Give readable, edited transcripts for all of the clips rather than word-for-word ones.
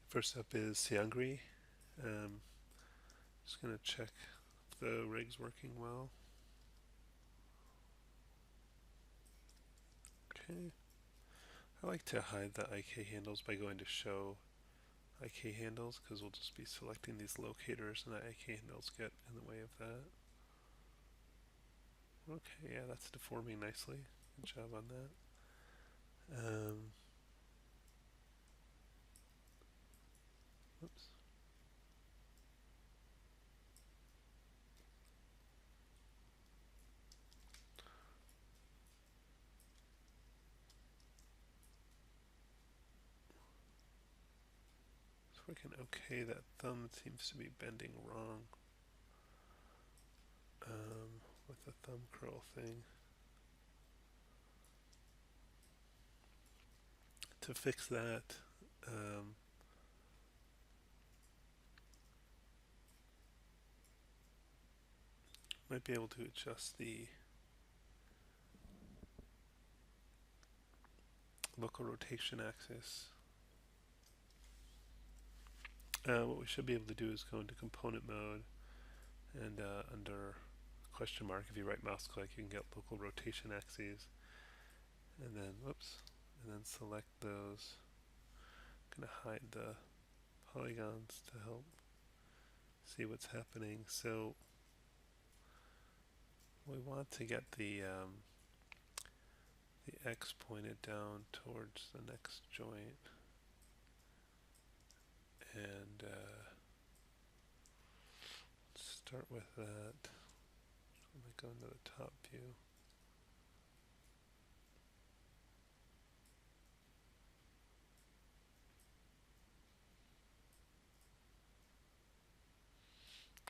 First up is Siangri. Just gonna check if the rig's working well. Okay. I like to hide the IK handles by going to show IK handles because we'll just be selecting these locators and the IK handles get in the way of that. Okay, yeah, that's deforming nicely. Good job on that. Whoops. It's working okay. That thumb seems to be bending wrong with the thumb curl thing. To fix that, might be able to adjust the local rotation axis. What we should be able to do is go into component mode and under question mark, if you right mouse click, you can get local rotation axes, and then whoops, and then select those. I'm gonna hide the polygons to help see what's happening. So we want to get the X pointed down towards the next joint, and start with that. Let me go into the top view.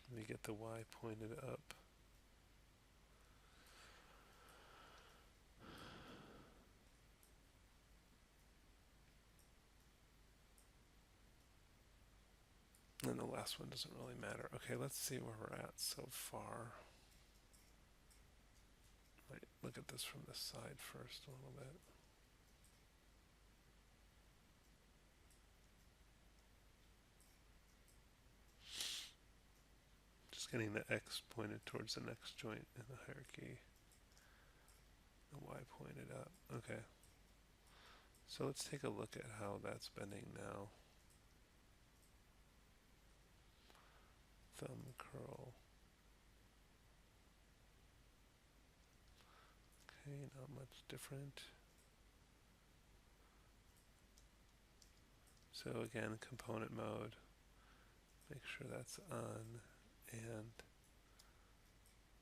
Let me get the Y pointed up. And the last one doesn't really matter. Okay, let's see where we're at so far. Might look at this from the side first a little bit. Just getting the X pointed towards the next joint in the hierarchy. The Y pointed up. Okay. So let's take a look at how that's bending now. Thumb curl. Okay, not much different. So again, component mode. Make sure that's on, and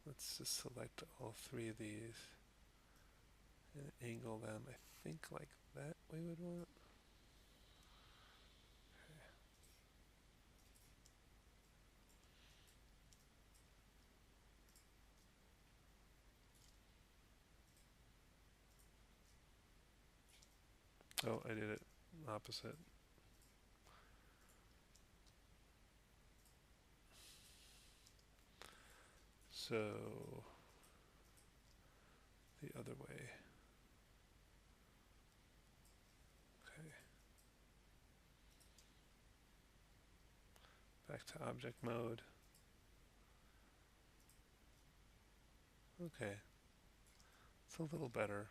let's just select all three of these and angle them, I think like that we would want. Oh, I did it opposite. So the other way. Okay. Back to object mode. Okay. It's a little better.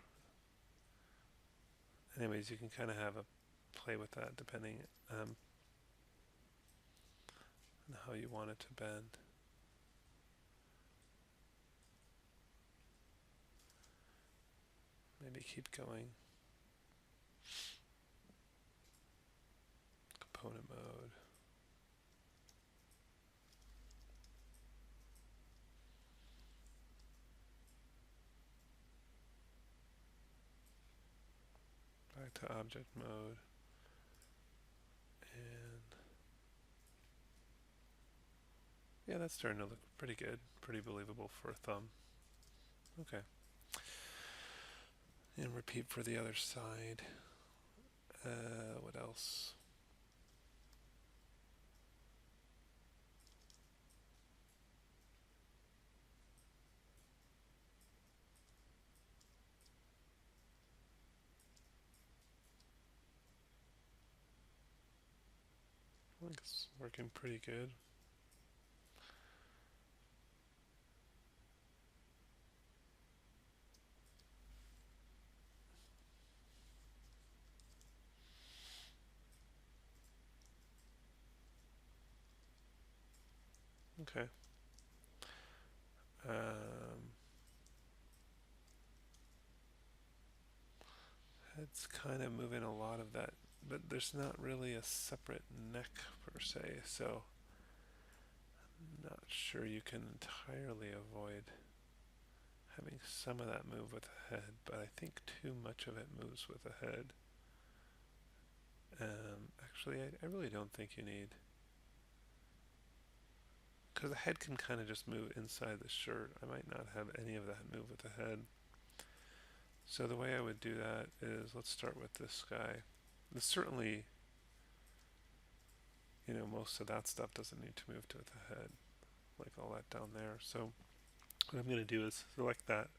Anyways, you can kind of have a play with that depending on how you want it to bend. Maybe keep going. Component mode. Back to object mode. And yeah, that's starting to look pretty good. Pretty believable for a thumb. Okay. And repeat for the other side. What else? I think it's working pretty good. Okay. Um, it's kind of moving a lot of that, but there's not really a separate neck per se, so I'm not sure you can entirely avoid having some of that move with the head, but I think too much of it moves with the head. Actually, I really don't think you need, because the head can kind of just move inside the shirt. I might not have any of that move with the head. So the way I would do that is, let's start with this guy. This certainly, most of that stuff doesn't need to move to the head, like all that down there. So what I'm going to do is select that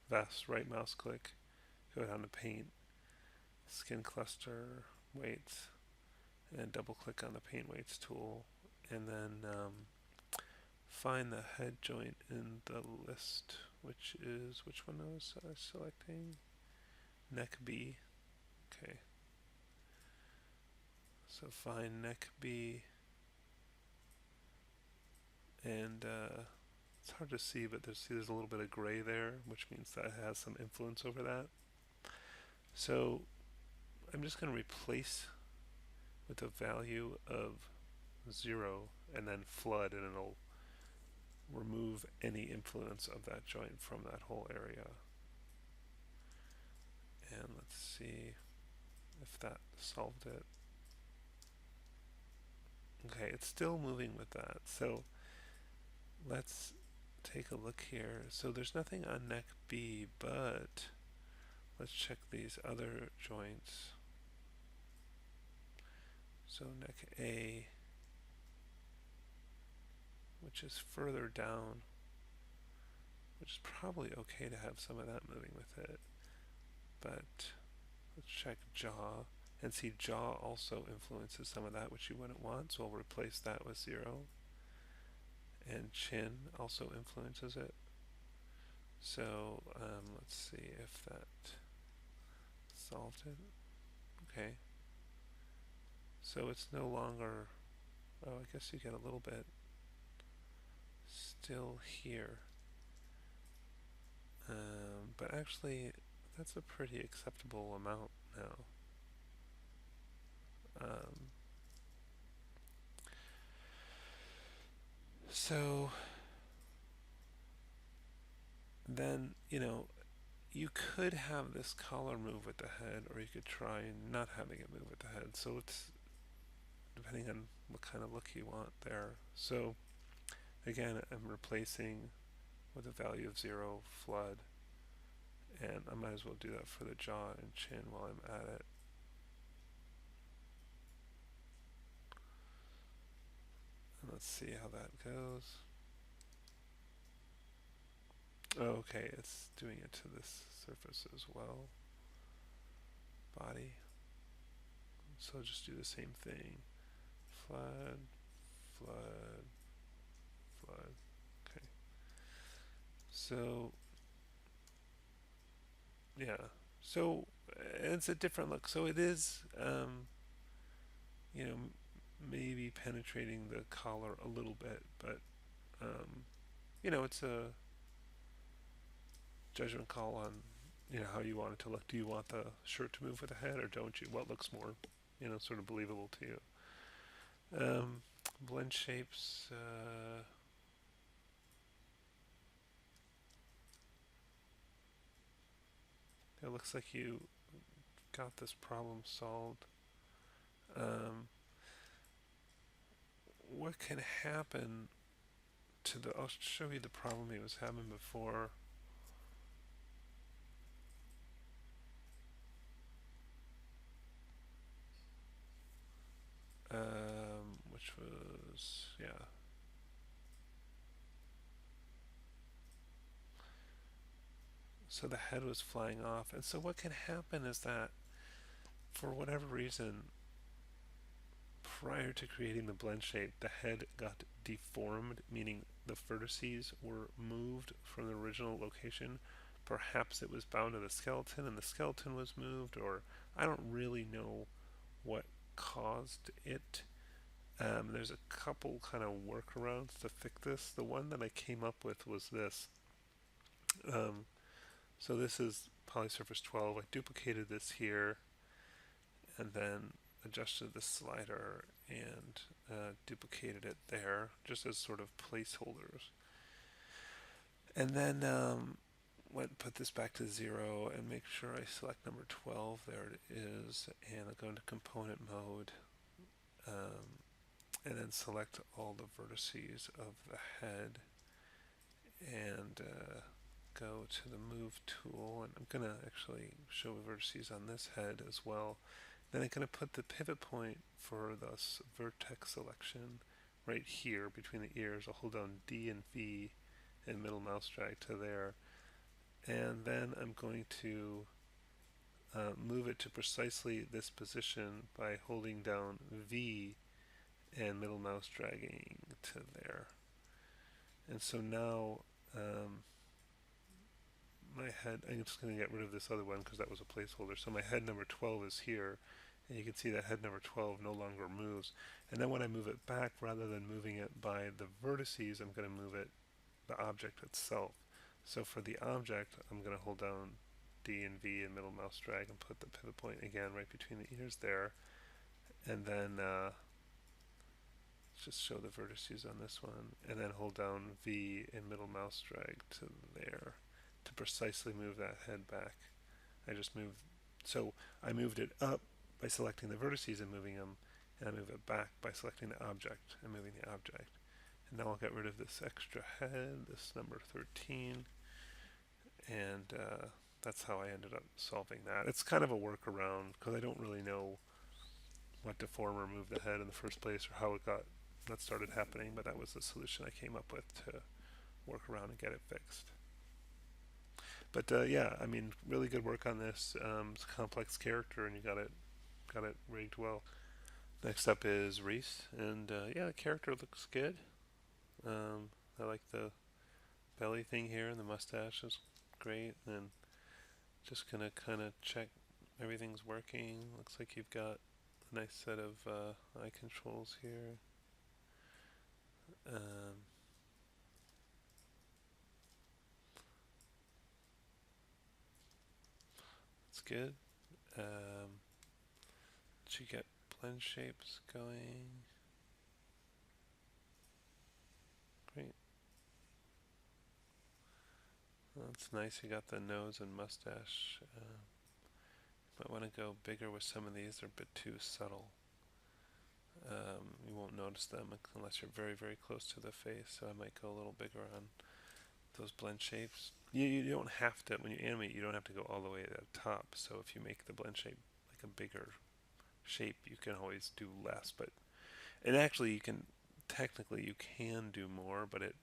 vest, right mouse click, go down to paint, skin cluster, weights, and double click on the paint weights tool, and then find the head joint in the list, which is, which one was I selecting? Neck B. Okay. So find neck B, and it's hard to see, but there's a little bit of gray there, which means that it has some influence over that. So I'm just going to replace with a value of 0 and then flood, and it'll remove any influence of that joint from that whole area. And let's see if that solved it. Okay, it's still moving with that. So let's take a look here. So there's nothing on neck B, but let's check these other joints. So neck A, which is further down, which is probably okay to have some of that moving with it. But let's check jaw, and see jaw also influences some of that, which you wouldn't want, so I'll replace that with 0. And chin also influences it. So let's see if that solved it. Okay. So it's no longer, oh, I guess you get a little bit still here. But actually, that's a pretty acceptable amount now. So then, you could have this collar move with the head, or you could try not having it move with the head. So it's depending on what kind of look you want there. So again, I'm replacing with a value of 0 flood, and I might as well do that for the jaw and chin while I'm at it. And let's see how that goes. Oh, okay, it's doing it to this surface as well. Body. So just do the same thing. Flood, flood, flood. Okay. So, yeah. So it's a different look. So it is, you know, maybe penetrating the collar a little bit, but, it's a judgment call on, how you want it to look. Do you want the shirt to move with the head, or don't you? What looks more, sort of believable to you? Blend shapes. It looks like you got this problem solved. What can happen to the? I'll show you the problem he was having before. Which was, yeah. So the head was flying off, and so what can happen is that, for whatever reason, prior to creating the blend shape, the head got deformed, meaning the vertices were moved from the original location. Perhaps it was bound to the skeleton and the skeleton was moved, or I don't really know what caused it. There's a couple kind of workarounds to fix this. The one that I came up with was this. Um, so this is polysurface 12. I duplicated this here and then adjusted the slider and duplicated it there just as sort of placeholders. And then put this back to 0 and make sure I select number 12. There it is. And I'll go into component mode and then select all the vertices of the head and go to the move tool. And I'm going to actually show the vertices on this head as well. Then I'm going to put the pivot point for this vertex selection right here between the ears. I'll hold down D and V and middle mouse drag to there. And then I'm going to move it to precisely this position by holding down V and middle mouse dragging to there. And so now my head, I'm just going to get rid of this other one because that was a placeholder. So my head number 12 is here, and you can see that head number 12 no longer moves. And then when I move it back, rather than moving it by the vertices, I'm going to move it the object itself. So for the object, I'm going to hold down D and V and middle mouse drag and put the pivot point again right between the ears there. And then just show the vertices on this one, and then hold down V and middle mouse drag to there to precisely move that head back. I moved it up by selecting the vertices and moving them, and I move it back by selecting the object and moving the object. And now I'll get rid of this extra head, this number 13, and that's how I ended up solving that. It's kind of a workaround because I don't really know what deform or move the head in the first place or how that started happening, but that was the solution I came up with to work around and get it fixed. But yeah, I mean, really good work on this. It's a complex character, and you got it rigged well. Next up is Reese, and yeah, the character looks good. I like the belly thing here, and the mustache is great. And just gonna kind of check everything's working. Looks like you've got a nice set of eye controls here. It's good. Did you get blend shapes going? Great. Well, that's nice. You got the nose and mustache. Might want to go bigger with some of these. They're a bit too subtle. You won't notice them unless you're very, very close to the face. So I might go a little bigger on those blend shapes. You don't have to, when you animate, you don't have to go all the way to the top. So if you make the blend shape like a bigger shape, you can always do less. And actually, technically you can do more, but it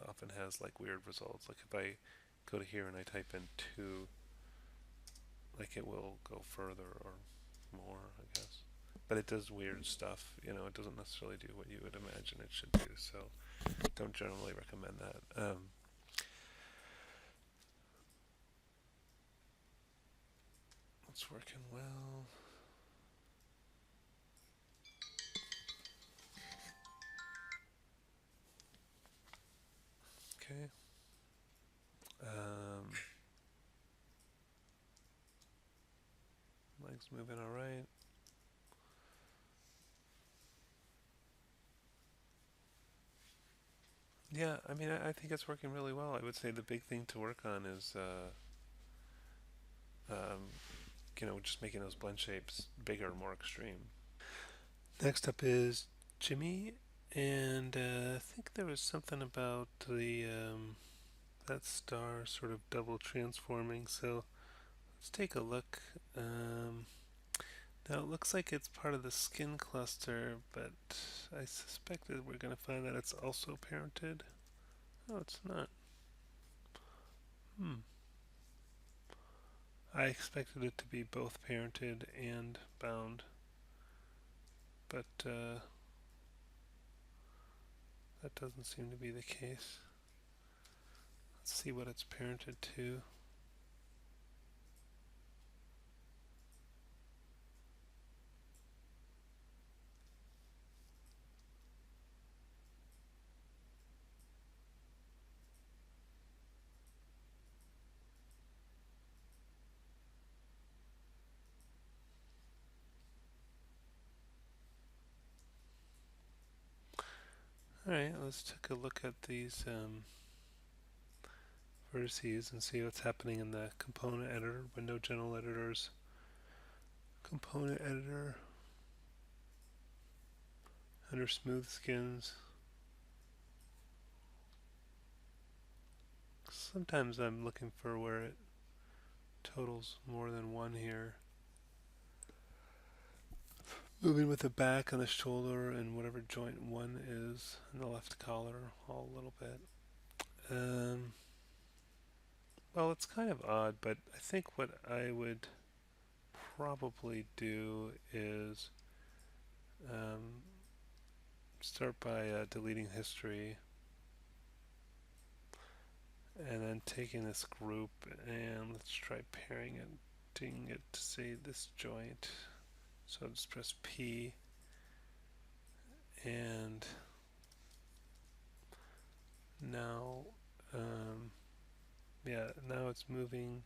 often has like weird results. Like if I go to here and I type in 2, like it will go further or more, I guess. But it does weird stuff. It doesn't necessarily do what you would imagine it should do. So don't generally recommend that. It's working well. Okay. Legs moving all right. Yeah, I mean, I think it's working really well. I would say the big thing to work on is, just making those blend shapes bigger, more extreme. Next up is Jimmy, and I think there was something about that star sort of double transforming. So let's take a look. Now it looks like it's part of the skin cluster, but I suspect that we're going to find that it's also parented. Oh, it's not. I expected it to be both parented and bound. but that doesn't seem to be the case. Let's see what it's parented to. Alright, let's take a look at these vertices and see what's happening in the component editor, window general editors, component editor, under smooth skins. Sometimes I'm looking for where it totals more than one here. Moving with the back and the shoulder and whatever joint one is, and the left collar, all a little bit. Well, it's kind of odd, but I think what I would probably do is start by deleting history and then taking this group and let's try pairing it, doing it to say this joint. So I'll just press P and now now it's moving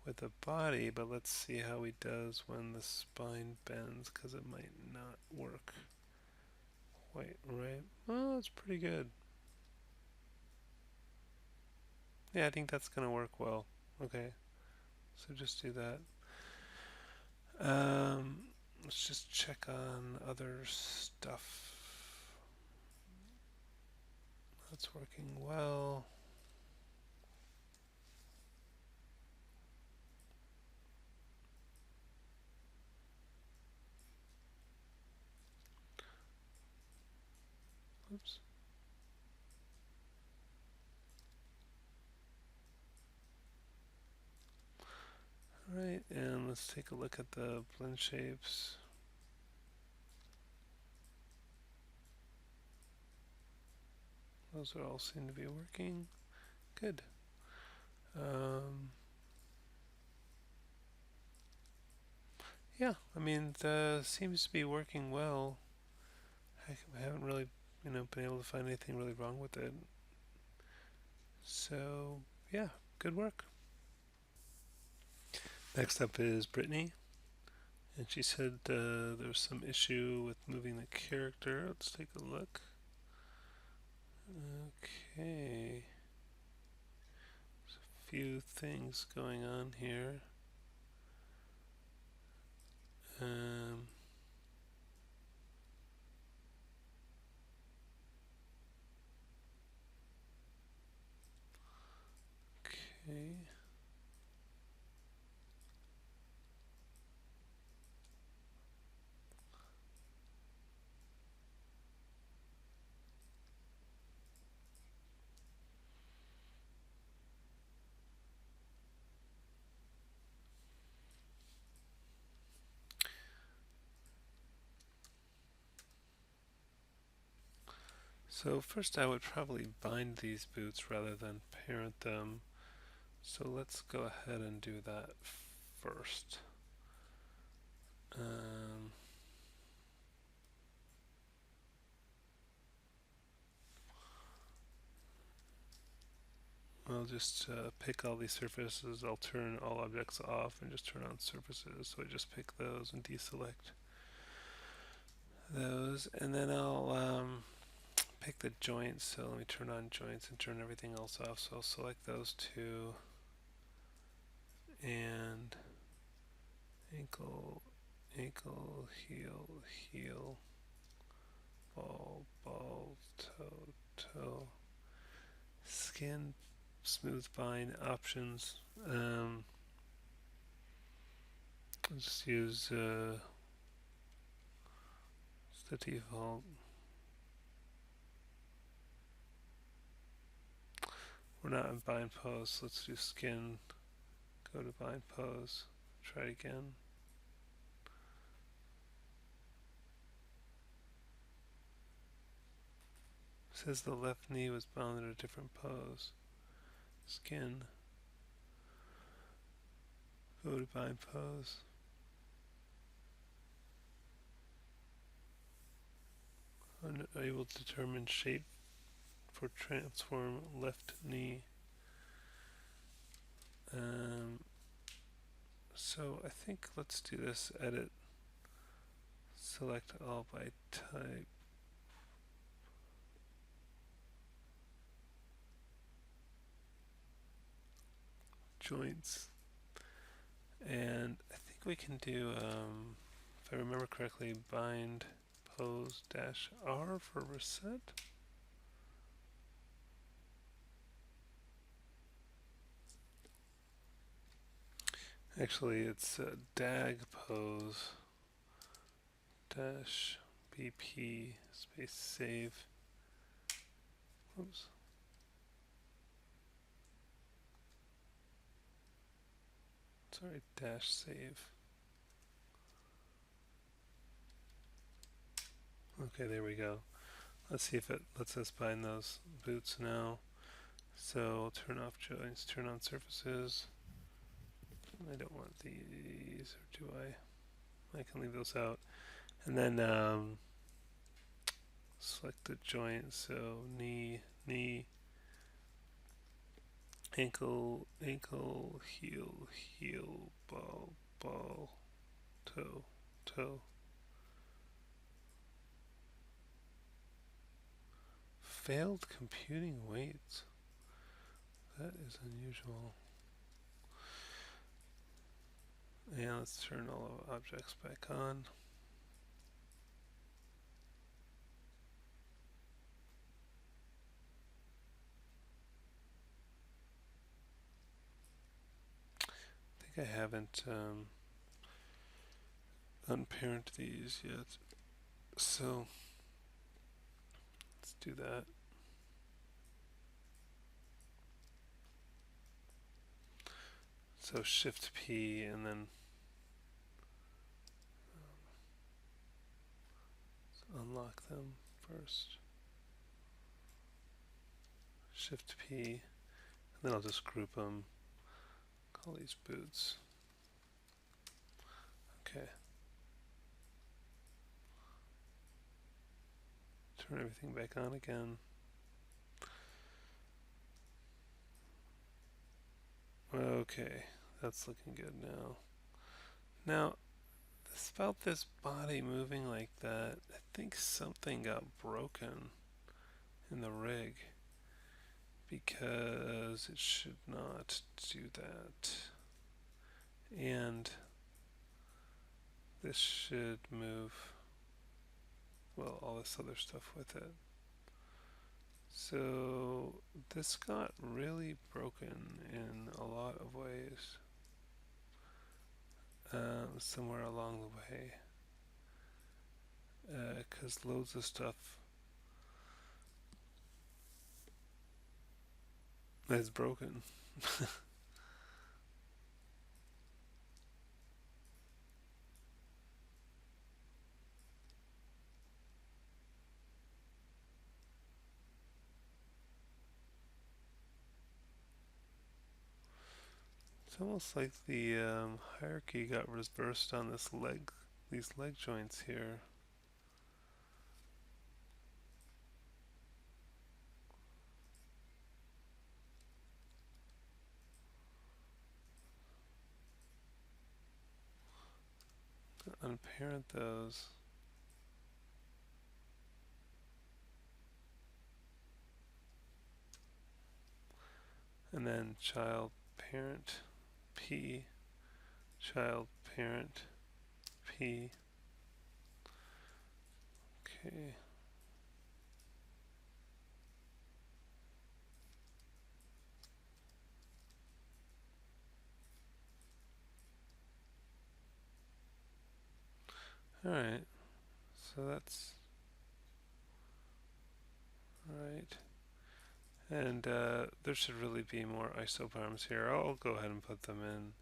with the body, but let's see how he does when the spine bends, because it might not work quite right. Oh, it's pretty good. Yeah, I think that's going to work well. Okay, so just do that. Let's just check on other stuff. That's working well. Oops. Alright, and let's take a look at the blend shapes. Those all seem to be working. Good. Yeah, I mean, seems to be working well. I haven't really, been able to find anything really wrong with it. So, yeah, good work. Next up is Brittany. And she said there was some issue with moving the character. Let's take a look. Okay. There's a few things going on here. Okay. So first I would probably bind these boots rather than parent them. So let's go ahead and do that first. I'll just pick all these surfaces. I'll turn all objects off and just turn on surfaces. So I just pick those and deselect those. And then I'll pick the joints. So let me turn on joints and turn everything else off. So I'll select those two. And ankle, ankle, heel, heel, ball, ball, toe, toe. Skin, smooth bind, options. I'll just use the default. We're not in bind pose, so let's do skin. Go to bind pose. Try it again. says the left knee was bound in a different pose. Skin. Go to bind pose. Unable to determine shape for transform left knee. So I think let's do this. Edit. Select all by type. Joints. And I think we can do, if I remember correctly, bind pose -R for reset. Actually, it's dag pose -BP space save. Oops. Sorry, -save. Okay, there we go. Let's see if it lets us bind those boots now. So turn off joints, turn on surfaces. I don't want these, or do I? I can leave those out. And then select the joint, so knee, ankle, heel, ball, toe. Failed computing weights. That is unusual. And let's turn all of objects back on. I think I haven't unparent these yet. So let's do that. So Shift P and then unlock them first. Shift P, and then I'll just group them. Call these boots. Okay. Turn everything back on again. Okay, that's looking good now. Now, about this body moving like that, I think something got broken in the rig because it should not do that. And this should move, well, all this other stuff with it. So this got really broken in a lot of ways somewhere along the way, because loads of stuff is broken. It's almost like the hierarchy got reversed on these leg joints here. Unparent those. And then child parent P, child parent P. Okay. Alright, so that's alright. And there should really be more isobarms here. I'll go ahead and put them in.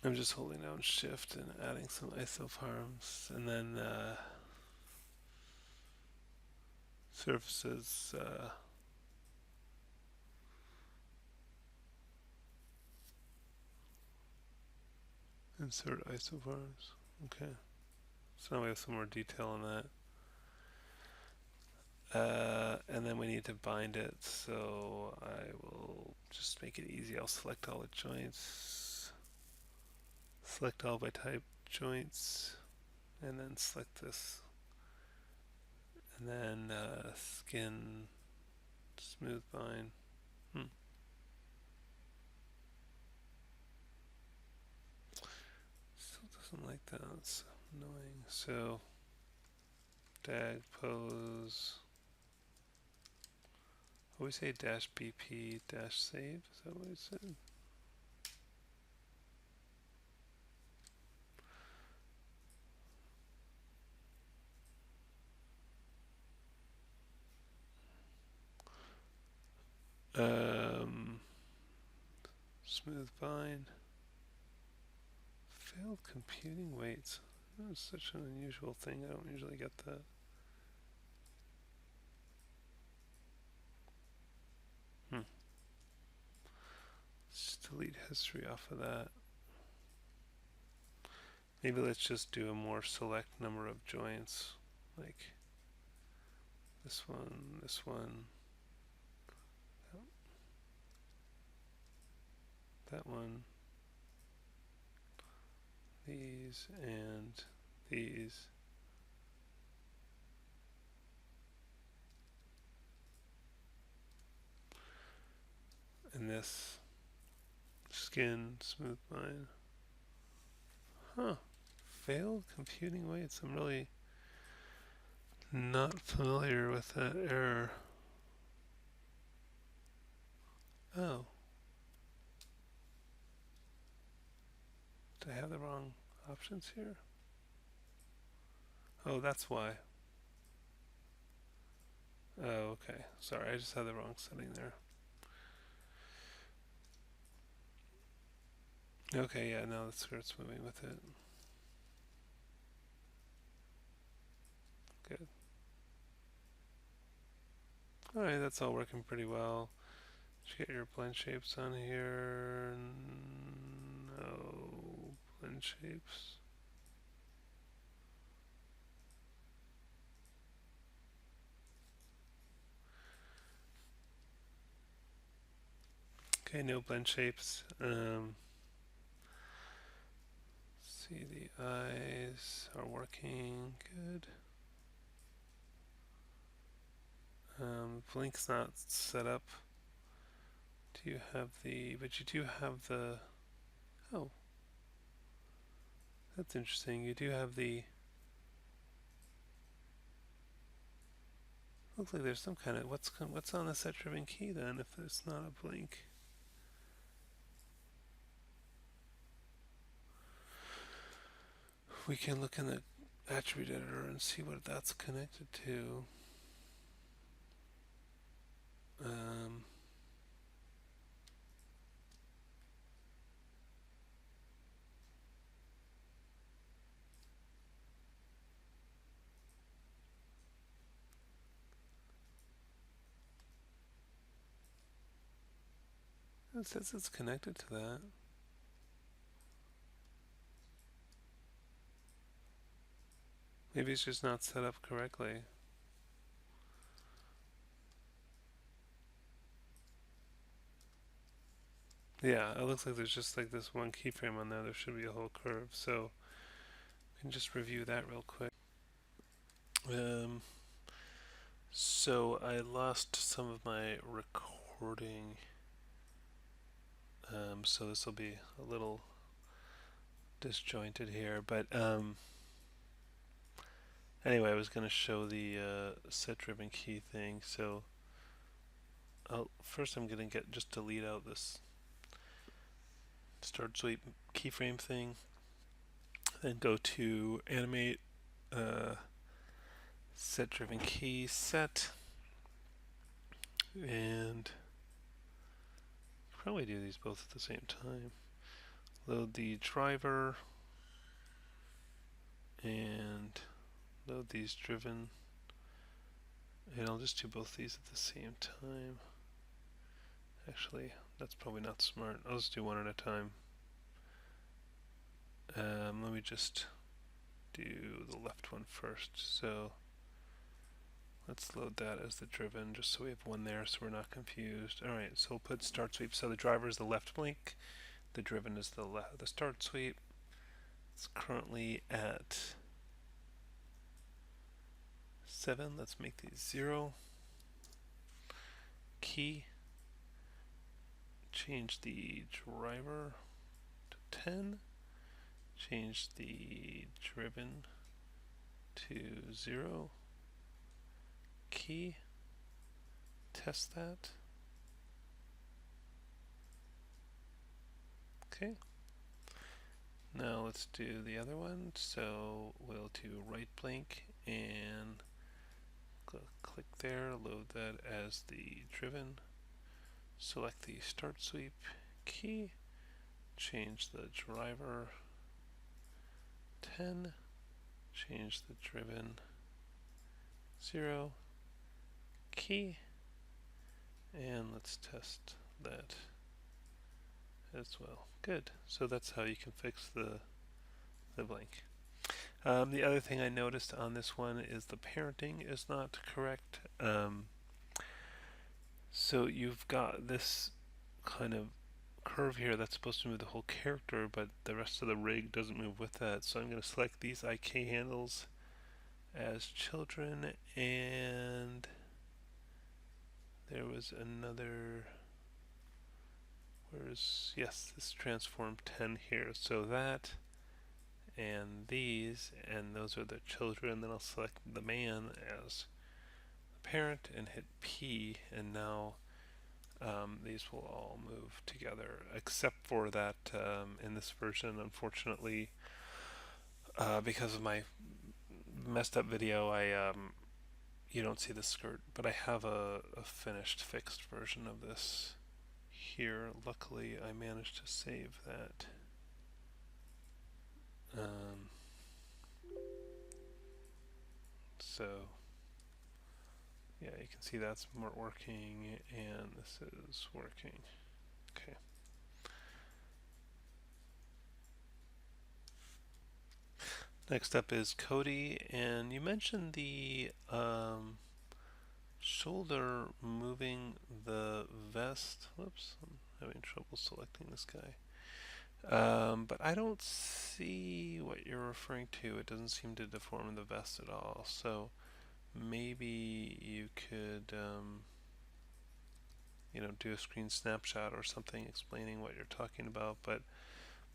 I'm just holding down shift and adding some isoforms, and then surfaces. Insert isoforms. Okay. So now we have some more detail on that. And then we need to bind it, so I will just make it easy. I'll select all the joints, select all by type joints, and then select this. And then skin, smooth bind. Still doesn't like that. It's annoying. So, dag pose. What we say dash BP dash save? Is that what we said? Smooth bind. Failed computing weights. That's such an unusual thing. I don't usually get that. Let's delete history off of that. Maybe let's just do a more select number of joints, like this one, that one, these, and these. And this skin, smooth bind. Huh. Failed computing weights. I'm really not familiar with that error. Oh. Did I have the wrong options here? Oh, that's why. Oh, okay. Sorry, I just had the wrong setting there. Okay, yeah, now the skirt's moving with it. Good. Alright, that's all working pretty well. Did you get your blend shapes on here? No blend shapes. Okay, no blend shapes. See, the eyes are working good. Blink's not set up. Do you have the, but you do have the, oh, that's interesting. You do have the, looks like there's some kind of, what's on the set driven key then if there's not a blink? We can look in the attribute editor and see what that's connected to. It says it's connected to that. Maybe it's just not set up correctly. Yeah, it looks like there's just like this one keyframe on there. There should be a whole curve. So we can just review that real quick. So I lost some of my recording. So this will be a little disjointed here. But anyway, I was going to show the set driven key thing. So first I'm going to just delete out this start sweep keyframe thing. Then go to animate set driven key set, and probably do these both at the same time. load the driver and load these driven. And I'll just do both these at the same time. Actually, that's probably not smart. I'll just do one at a time. Let me just do the left one first. So let's load that as the driven, just so we have one there so we're not confused. Alright, so we'll put start sweep. So the driver is the left blink, the driven is the start sweep. It's currently at 7. Let's make these 0. Key. Change the driver to 10. Change the driven to 0. Key. Test that. Okay. Now let's do the other one. So we'll do right blink and click there, load that as the driven, select the start sweep key, change the driver 10, change the driven 0, key, and let's test that as well. Good. So that's how you can fix the blink. The other thing I noticed on this one is the parenting is not correct. So you've got this kind of curve here that's supposed to move the whole character, but the rest of the rig doesn't move with that. So I'm going to select these IK handles as children, and there was another, yes, this transform 10 here. So that and these, and those are the children. Then I'll select the man as the parent and hit P, and now these will all move together, except for that in this version, unfortunately, because of my messed up video, you don't see the skirt, but I have a finished, fixed version of this here. Luckily, I managed to save that. So yeah, you can see that's working, and this is working. Okay. Next up is Cody, and you mentioned the shoulder moving the vest. Whoops, I'm having trouble selecting this guy. But I don't see what you're referring to. It doesn't seem to deform the vest at all. So maybe you could, do a screen snapshot or something explaining what you're talking about. But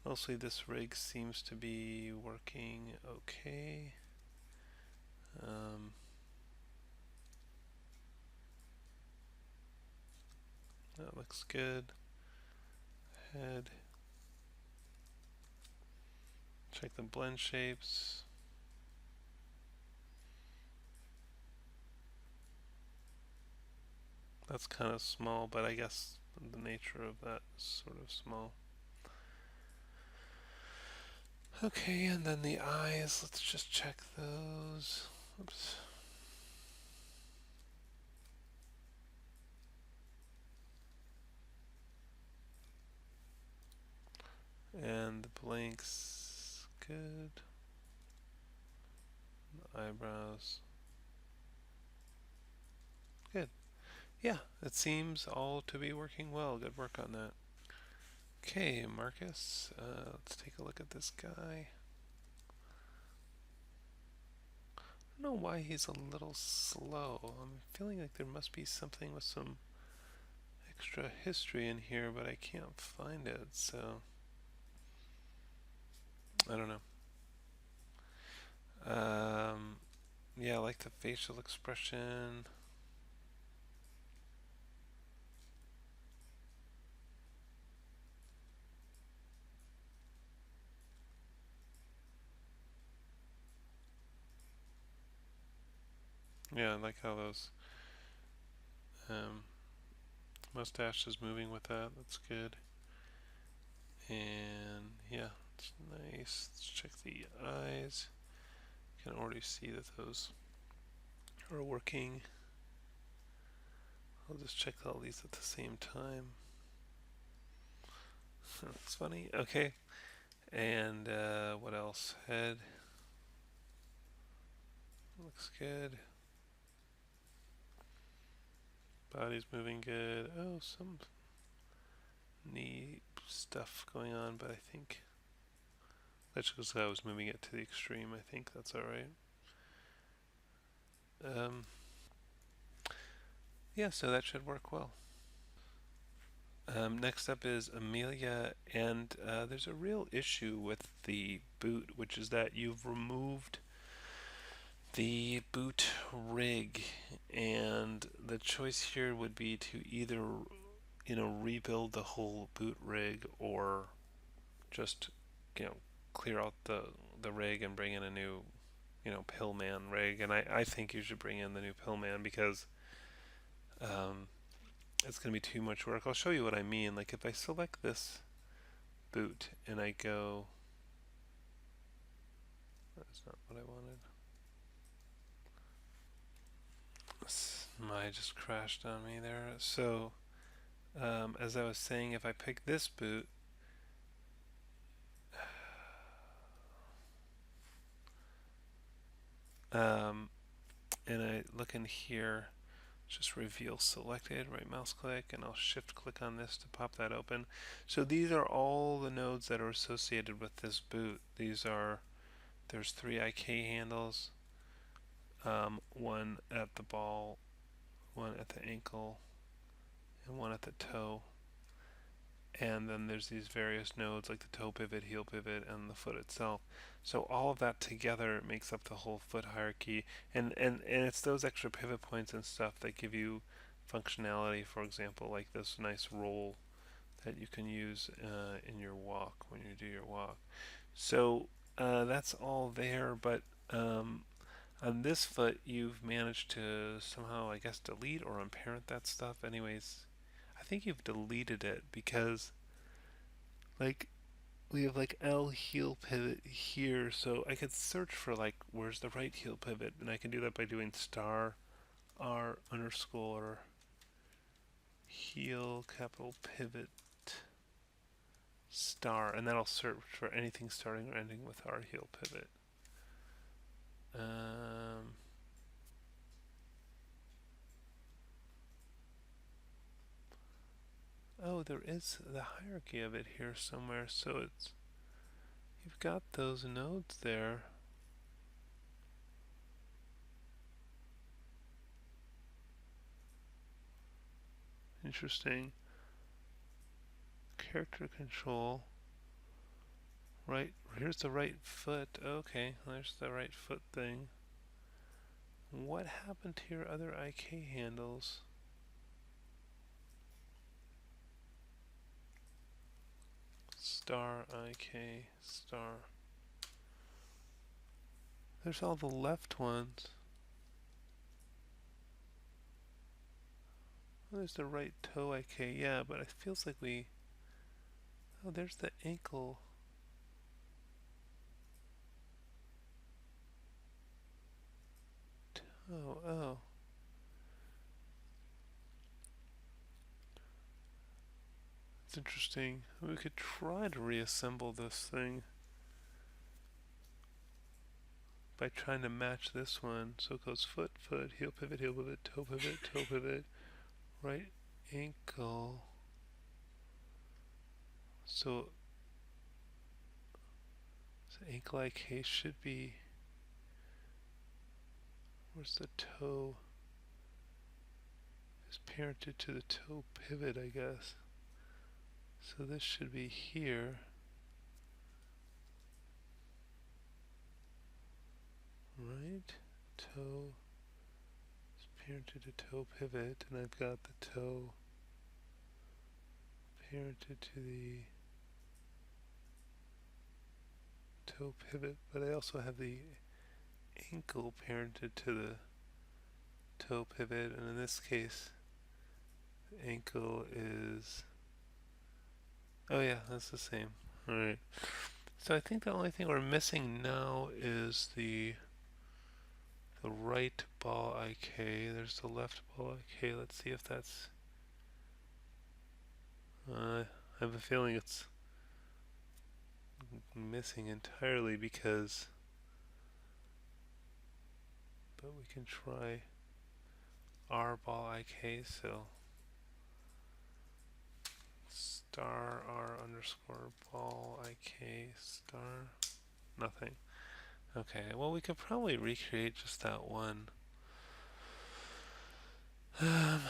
mostly this rig seems to be working okay. That looks good. Head. Check the blend shapes. That's kind of small, but I guess the nature of that is sort of small. Okay, and then the eyes, let's just check those. Oops. And the blanks, good. The eyebrows, good. Yeah, it seems all to be working well. Good work on that. Okay, Marcus, let's take a look at this guy. I don't know why he's a little slow. I'm feeling like there must be something with some extra history in here, but I can't find it, so I don't know. Yeah, I like the facial expression. Yeah, I like how those mustache is moving with that. That's good. And yeah, it's nice. Let's check the eyes. You can already see that those are working. I'll just check all these at the same time. That's funny. Okay. And what else? Head. Looks good. Body's moving good. Oh, some neat stuff going on, but I think that's because I was moving it to the extreme. I think that's alright. Yeah, so that should work well. Next up is Amelia, and there's a real issue with the boot, which is that you've removed the boot rig, and the choice here would be to either, rebuild the whole boot rig or just, clear out the rig and bring in a new, Pillman rig. And I think you should bring in the new Pillman because um, it's going to be too much work. I'll show you what I mean. Like if I select this boot and I go, that's not what I wanted. My just crashed on me there. So as I was saying, if I pick this boot, and I look in here, just reveal selected, right mouse click, and I'll shift click on this to pop that open. So these are all the nodes that are associated with this boot. There's 3 IK handles, one at the ball, one at the ankle, and one at the toe. And then there's these various nodes like the toe pivot, heel pivot, and the foot itself. So all of that together makes up the whole foot hierarchy, and it's those extra pivot points and stuff that give you functionality. For example, like this nice roll that you can use in your walk when you do your walk. So that's all there, but on this foot you've managed to somehow, I guess, delete or unparent that stuff. Anyways, I think you've deleted it because like we have like L heel pivot here, so I could search for like where's the right heel pivot, and I can do that by doing star R underscore heel capital pivot star, and that'll search for anything starting or ending with R heel pivot. Oh, there is the hierarchy of it here somewhere, so you've got those nodes there. Interesting. Character control. Right, here's the right foot. Okay, there's the right foot thing. What happened to your other IK handles? Star IK star. There's all the left ones. Oh, there's the right toe IK. Yeah, but it feels like oh, there's the ankle. Oh. It's interesting. We could try to reassemble this thing by trying to match this one. So it goes foot, foot, heel pivot, toe pivot, right ankle. So ankle IK should be, where's the toe? Is parented to the toe pivot, I guess. So this should be here. Right toe is parented to toe pivot, and I've got the toe parented to the toe pivot, but I also have the ankle parented to the toe pivot, and in this case the ankle is Oh yeah, that's the same. Alright. So I think the only thing we're missing now is the right ball IK. There's the left ball IK. Let's see if that's. I have a feeling it's missing entirely because. But we can try R ball IK. So star R underscore ball IK star. Nothing. Okay, well, we could probably recreate just that one. Let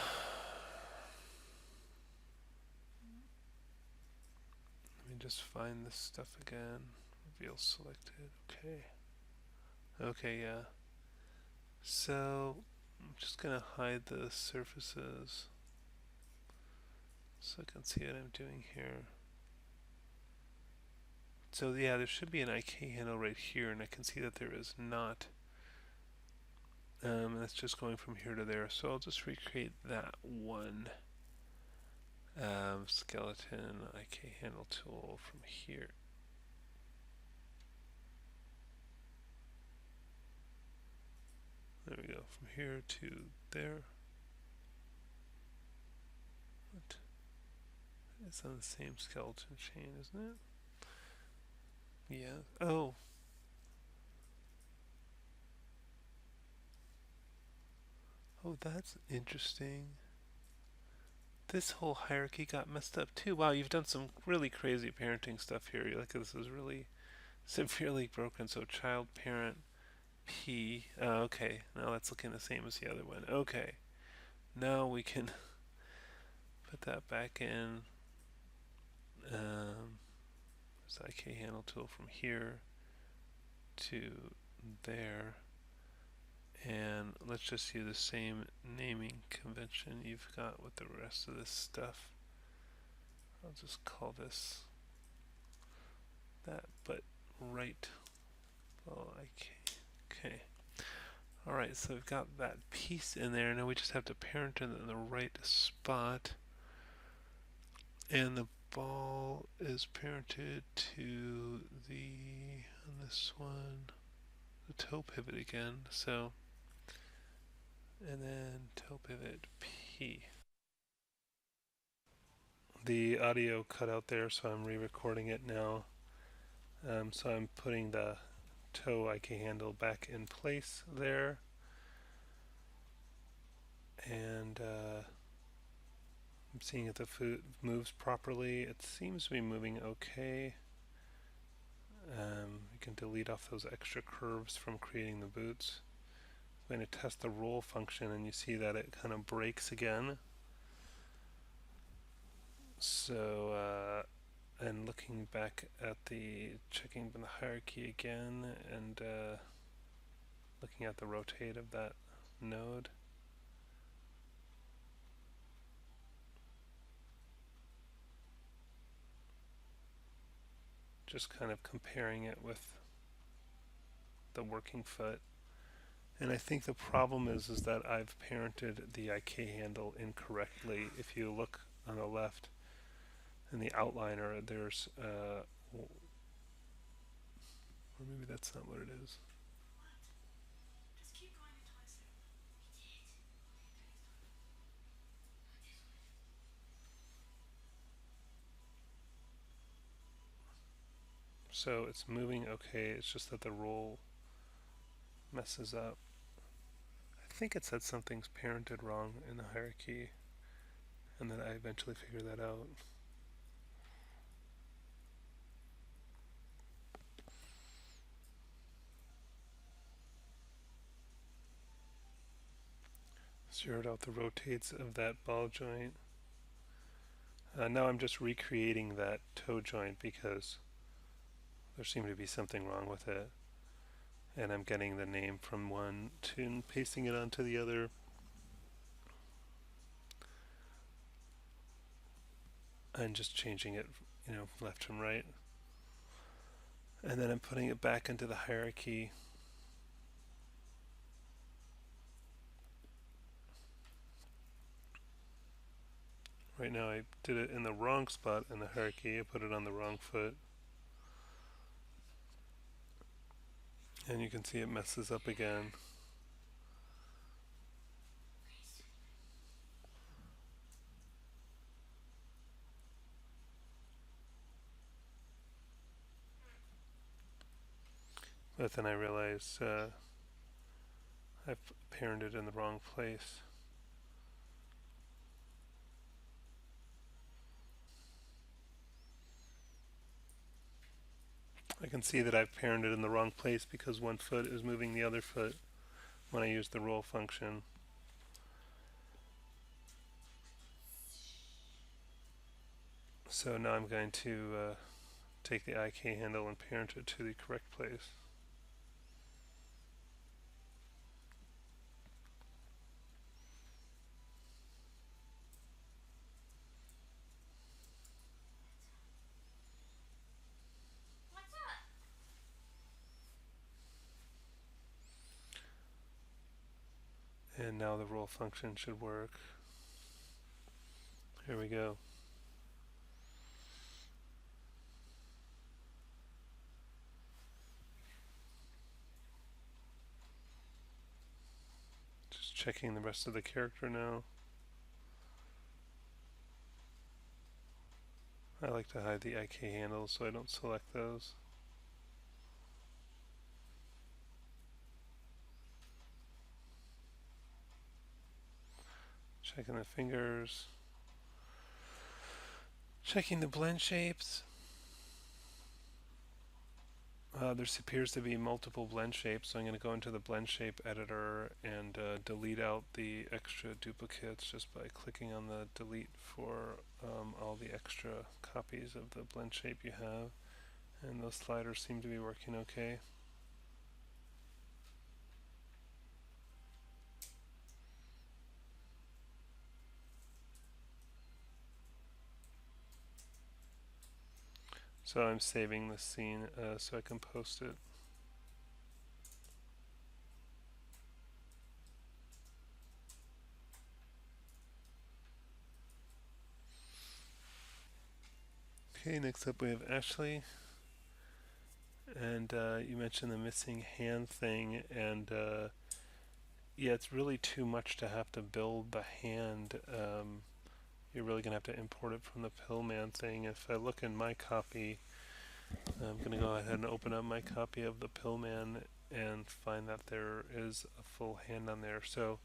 me just find this stuff again. Reveal selected. Okay. Okay, yeah. So, I'm just gonna hide the surfaces so I can see what I'm doing here. So, yeah, there should be an IK handle right here, and I can see that there is not. That's just going from here to there. So, I'll just recreate that one. Skeleton IK handle tool from here. There we go, from here to there. What? It's on the same skeleton chain, isn't it? Yeah. Oh. Oh, that's interesting. This whole hierarchy got messed up too. Wow, you've done some really crazy parenting stuff here. Like this is really severely broken. So child parent P. Oh, okay. Now that's looking the same as the other one. Okay. Now we can put that back in. There's IK handle tool from here to there. And let's just use the same naming convention you've got with the rest of this stuff. I'll just call this that, but right. Well, okay. Alright, so we've got that piece in there. Now we just have to parent it in the right spot. And the ball is parented to on this one, the toe pivot again. So, and then toe pivot P. The audio cut out there, so I'm re-recording it now. So I'm putting the toe IK handle back in place there, and I'm seeing if the foot moves properly. It seems to be moving okay. You can delete off those extra curves from creating the boots. I'm going to test the roll function, and you see that it kind of breaks again. So, and looking back at checking the hierarchy again, and looking at the rotate of that node. Just kind of comparing it with the working foot. And I think the problem is that I've parented the IK handle incorrectly. If you look on the left in the outliner, there's, or maybe that's not what it is. So it's moving okay, it's just that the roll messes up. I think it said something's parented wrong in the hierarchy, and then I eventually figured that out. Zeroed out the rotates of that ball joint. Now I'm just recreating that toe joint because there seemed to be something wrong with it. And I'm getting the name from one and pasting it onto the other. And just changing it, left from right. And then I'm putting it back into the hierarchy. Right now I did it in the wrong spot in the hierarchy. I put it on the wrong foot. And you can see it messes up again. But then I realized I've parented in the wrong place. I can see that I've parented in the wrong place because one foot is moving the other foot when I use the roll function. So now I'm going to take the IK handle and parent it to the correct place. And now the roll function should work. Here we go. Just checking the rest of the character now. I like to hide the IK handles so I don't select those. Checking the fingers. Checking the blend shapes. There appears to be multiple blend shapes, so I'm going to go into the blend shape editor and delete out the extra duplicates just by clicking on the delete for all the extra copies of the blend shape you have. And those sliders seem to be working okay. So I'm saving this scene so I can post it. Okay, next up we have Ashley. And you mentioned the missing hand thing, and yeah, it's really too much to have to build the hand. You're really going to have to import it from the Pillman thing. If I look in my copy, I'm going to go ahead and open up my copy of the Pillman and find that there is a full hand on there. So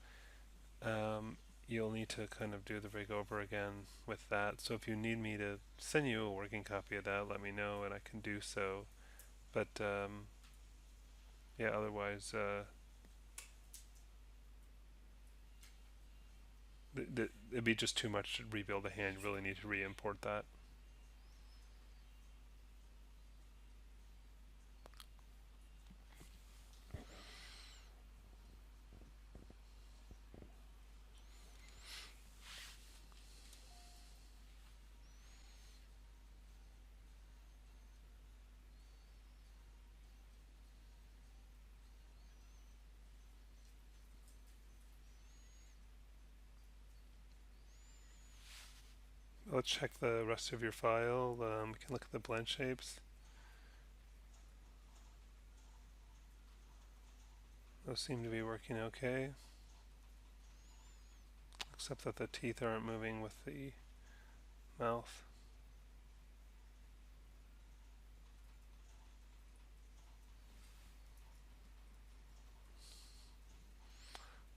you'll need to kind of do the rig over again with that. So if you need me to send you a working copy of that, let me know and I can do so. But yeah, otherwise it'd be just too much to rebuild a hand. You really need to re-import that. Let's check the rest of your file. We can look at the blend shapes. Those seem to be working okay, except that the teeth aren't moving with the mouth.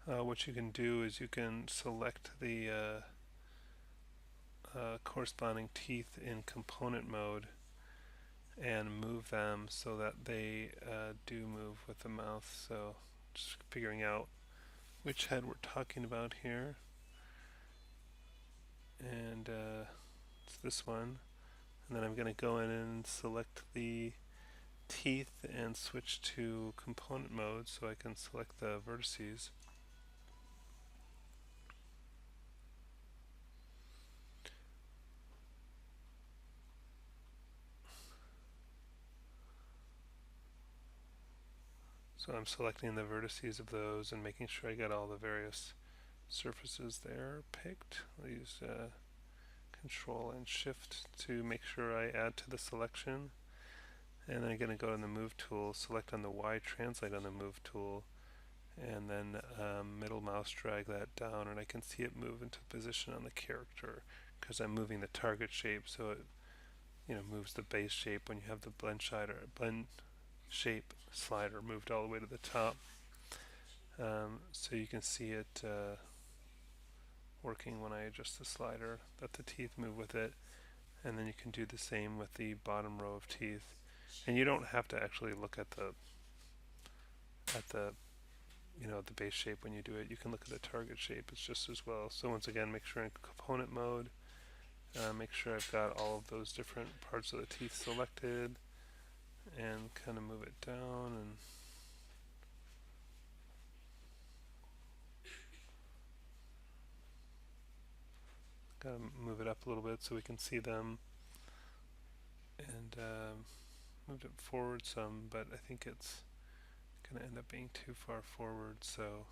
What you can do is you can select the corresponding teeth in component mode and move them so that they do move with the mouth. So just figuring out which head we're talking about here. And it's this one. And then I'm going to go in and select the teeth and switch to component mode so I can select the vertices. So I'm selecting the vertices of those and making sure I get all the various surfaces there picked. I'll use Control and Shift to make sure I add to the selection. And I'm going to go to the Move tool, select on the Y, translate on the Move tool, and then middle mouse drag that down, and I can see it move into position on the character because I'm moving the target shape, so it moves the base shape when you have the blend shape slider moved all the way to the top. So you can see it working when I adjust the slider, let the teeth move with it, and then you can do the same with the bottom row of teeth. And you don't have to actually look at the the base shape when you do it. You can look at the target shape. It's just as well. So once again, make sure in component mode, make sure I've got all of those different parts of the teeth selected, and kind of move it down and kind of move it up a little bit so we can see them, and moved it forward some, but I think it's going to end up being too far forward, so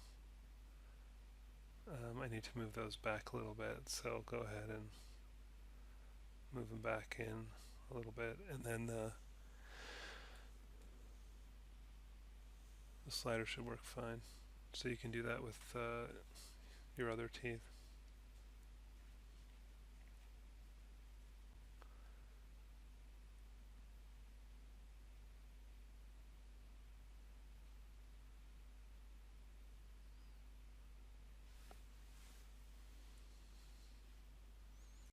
I need to move those back a little bit. So I'll go ahead and move them back in a little bit, and then the slider should work fine. So you can do that with your other teeth.